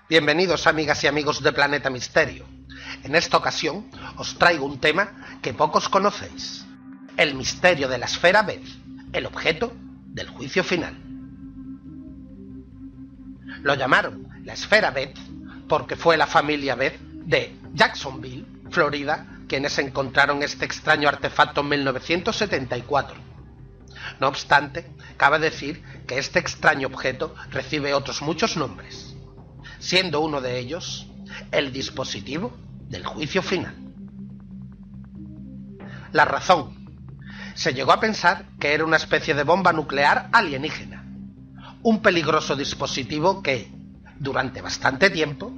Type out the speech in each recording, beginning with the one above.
Bienvenidos amigas y amigos de Planeta Misterio. En esta ocasión os traigo un tema que pocos conocéis: el misterio de la esfera Beth, el objeto del juicio final. Lo llamaron la esfera Beth porque fue la familia Beth de Jacksonville, Florida, quienes encontraron este extraño artefacto en 1974. No obstante, cabe decir que este extraño objeto recibe otros muchos nombres, siendo uno de ellos el dispositivo del juicio final. La razón: se llegó a pensar que era una especie de bomba nuclear alienígena, un peligroso dispositivo que, durante bastante tiempo,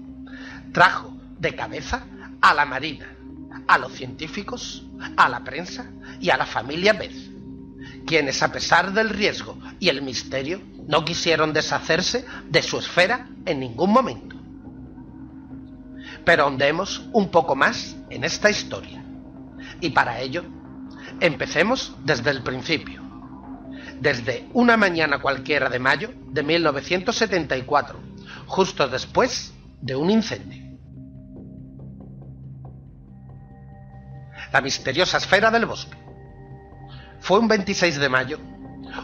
trajo de cabeza a la Marina, a los científicos, a la prensa y a la familia Beth, quienes, a pesar del riesgo y el misterio, no quisieron deshacerse de su esfera en ningún momento. Pero ahondemos un poco más en esta historia, y para ello empecemos desde el principio, desde una mañana cualquiera de mayo de 1974, justo después de un incendio. La misteriosa esfera del bosque. Fue un 26 de mayo,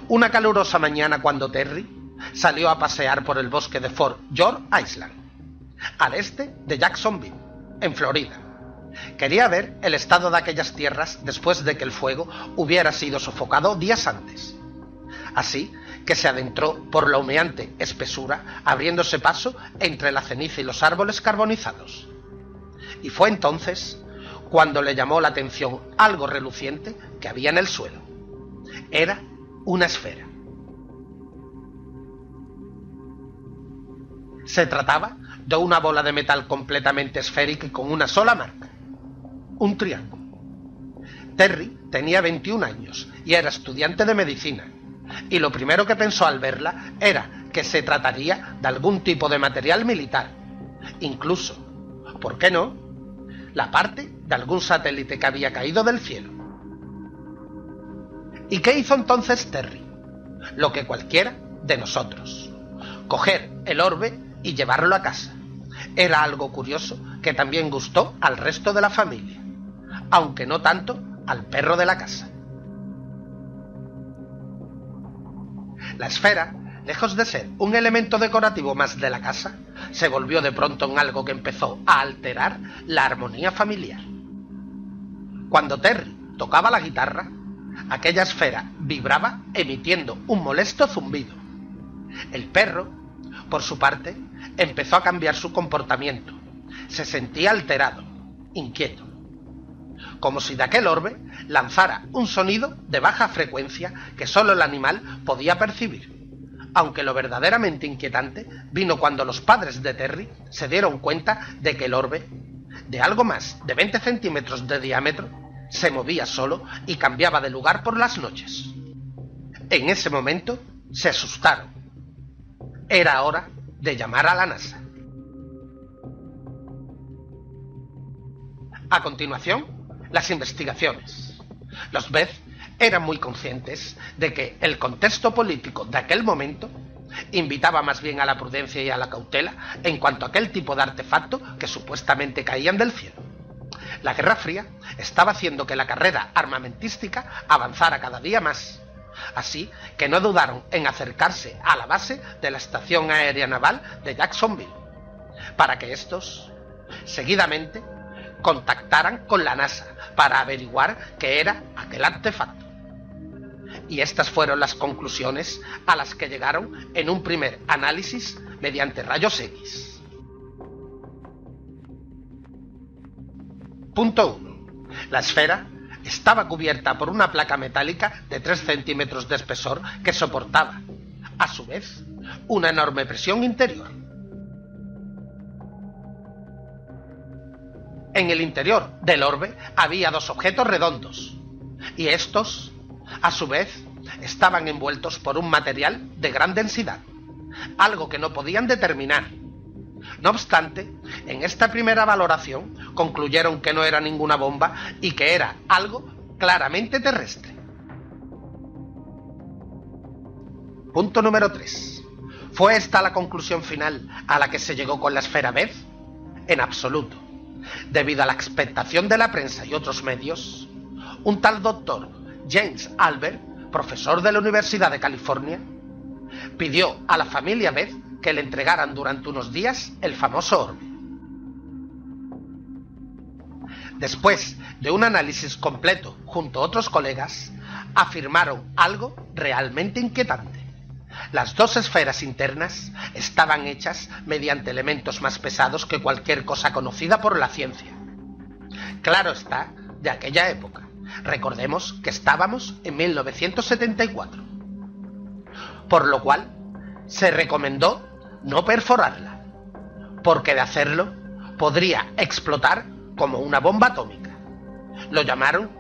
una calurosa mañana, cuando Terry salió a pasear por el bosque de Fort George Island, al este de Jacksonville, en Florida. Quería ver el estado de aquellas tierras después de que el fuego hubiera sido sofocado días antes. Así que se adentró por la humeante espesura, abriéndose paso entre la ceniza y los árboles carbonizados. Y fue entonces cuando le llamó la atención algo reluciente que había en el suelo. Era una esfera. Se trataba de una bola de metal completamente esférica y con una sola marca: un triángulo. Terry tenía 21 años y era estudiante de medicina, y lo primero que pensó al verla era que se trataría de algún tipo de material militar, incluso, ¿por qué no?, la parte de algún satélite que había caído del cielo. ¿Y qué hizo entonces Terry? Lo que cualquiera de nosotros: coger el orbe y llevarlo a casa. Era algo curioso que también gustó al resto de la familia, aunque no tanto al perro de la casa. La esfera, lejos de ser un elemento decorativo más de la casa, se volvió de pronto en algo que empezó a alterar la armonía familiar. Cuando Terry tocaba la guitarra, aquella esfera vibraba emitiendo un molesto zumbido. El perro, por su parte, empezó a cambiar su comportamiento. Se sentía alterado, inquieto, como si de aquel orbe lanzara un sonido de baja frecuencia que solo el animal podía percibir. Aunque lo verdaderamente inquietante vino cuando los padres de Terry se dieron cuenta de que el orbe, de algo más de 20 centímetros de diámetro, se movía solo y cambiaba de lugar por las noches. En ese momento se asustaron. Era hora de llamar a la NASA. A continuación, las investigaciones. Los Beth eran muy conscientes de que el contexto político de aquel momento invitaba más bien a la prudencia y a la cautela en cuanto a aquel tipo de artefacto que supuestamente caían del cielo. La Guerra Fría estaba haciendo que la carrera armamentística avanzara cada día más, así que no dudaron en acercarse a la base de la Estación Aérea Naval de Jacksonville, para que estos, seguidamente, contactaran con la NASA para averiguar qué era aquel artefacto. Y estas fueron las conclusiones a las que llegaron en un primer análisis mediante rayos X. Punto 1. La esfera estaba cubierta por una placa metálica de 3 centímetros de espesor que soportaba, a su vez, una enorme presión interior. En el interior del orbe había 2 objetos redondos, y estos, a su vez, estaban envueltos por un material de gran densidad, algo que no podían determinar. No obstante, en esta primera valoración concluyeron que no era ninguna bomba y que era algo claramente terrestre. Punto número 3. ¿Fue esta la conclusión final a la que se llegó con la esfera Beth? En absoluto. Debido a la expectación de la prensa y otros medios, un tal doctor James Albert, profesor de la Universidad de California, pidió a la familia Beth que le entregaran durante unos días el famoso orbe. Después de un análisis completo junto a otros colegas, afirmaron algo realmente inquietante. Las dos esferas internas estaban hechas mediante elementos más pesados que cualquier cosa conocida por la ciencia. Claro está, de aquella época. Recordemos que estábamos en 1974. Por lo cual, se recomendó no perforarla, porque de hacerlo podría explotar como una bomba atómica. Lo llamaron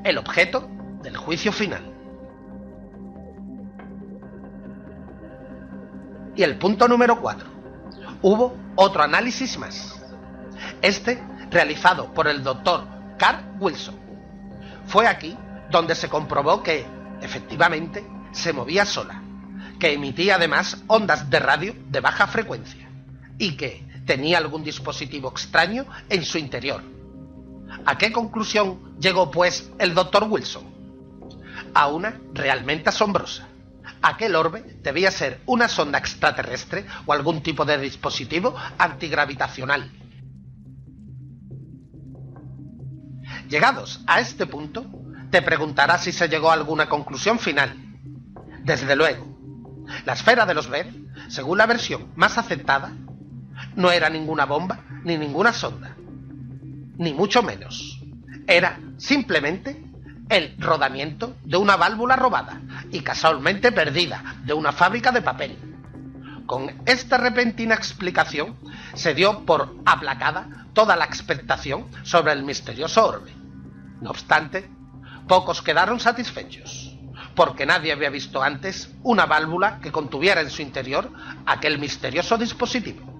el objeto del juicio final. Y el punto número 4. Hubo otro análisis más. Este realizado por el doctor Carl Wilson. Fue aquí donde se comprobó que, efectivamente, se movía sola, que emitía además ondas de radio de baja frecuencia y que tenía algún dispositivo extraño en su interior. ¿A qué conclusión llegó, pues, el doctor Wilson? A una realmente asombrosa. Aquel orbe debía ser una sonda extraterrestre o algún tipo de dispositivo antigravitacional. Llegados a este punto, te preguntarás si se llegó a alguna conclusión final. Desde luego, la esfera de los Beth, según la versión más aceptada, no era ninguna bomba ni ninguna sonda, ni mucho menos. Era simplemente el rodamiento de una válvula robada y casualmente perdida de una fábrica de papel. Con esta repentina explicación se dio por aplacada toda la expectación sobre el misterioso orbe. No obstante, pocos quedaron satisfechos, porque nadie había visto antes una válvula que contuviera en su interior aquel misterioso dispositivo.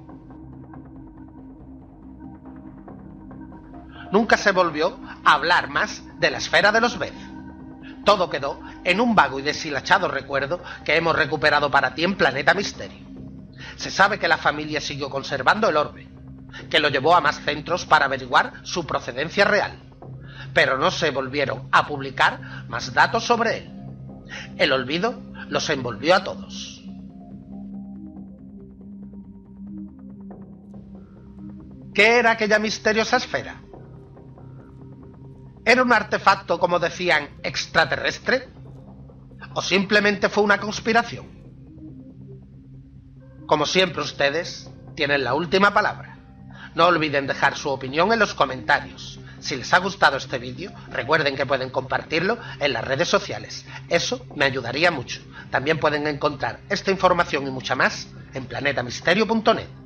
Nunca se volvió a hablar más de la esfera de los Beth. Todo quedó en un vago y deshilachado recuerdo que hemos recuperado para ti en Planeta Misterio. Se sabe que la familia siguió conservando el orbe, que lo llevó a más centros para averiguar su procedencia real, pero no se volvieron a publicar más datos sobre él. El olvido los envolvió a todos. ¿Qué era aquella misteriosa esfera? ¿Era un artefacto, como decían, extraterrestre? ¿O simplemente fue una conspiración? Como siempre, ustedes tienen la última palabra. No olviden dejar su opinión en los comentarios. Si les ha gustado este vídeo, recuerden que pueden compartirlo en las redes sociales. Eso me ayudaría mucho. También pueden encontrar esta información y mucha más en planetamisterio.net.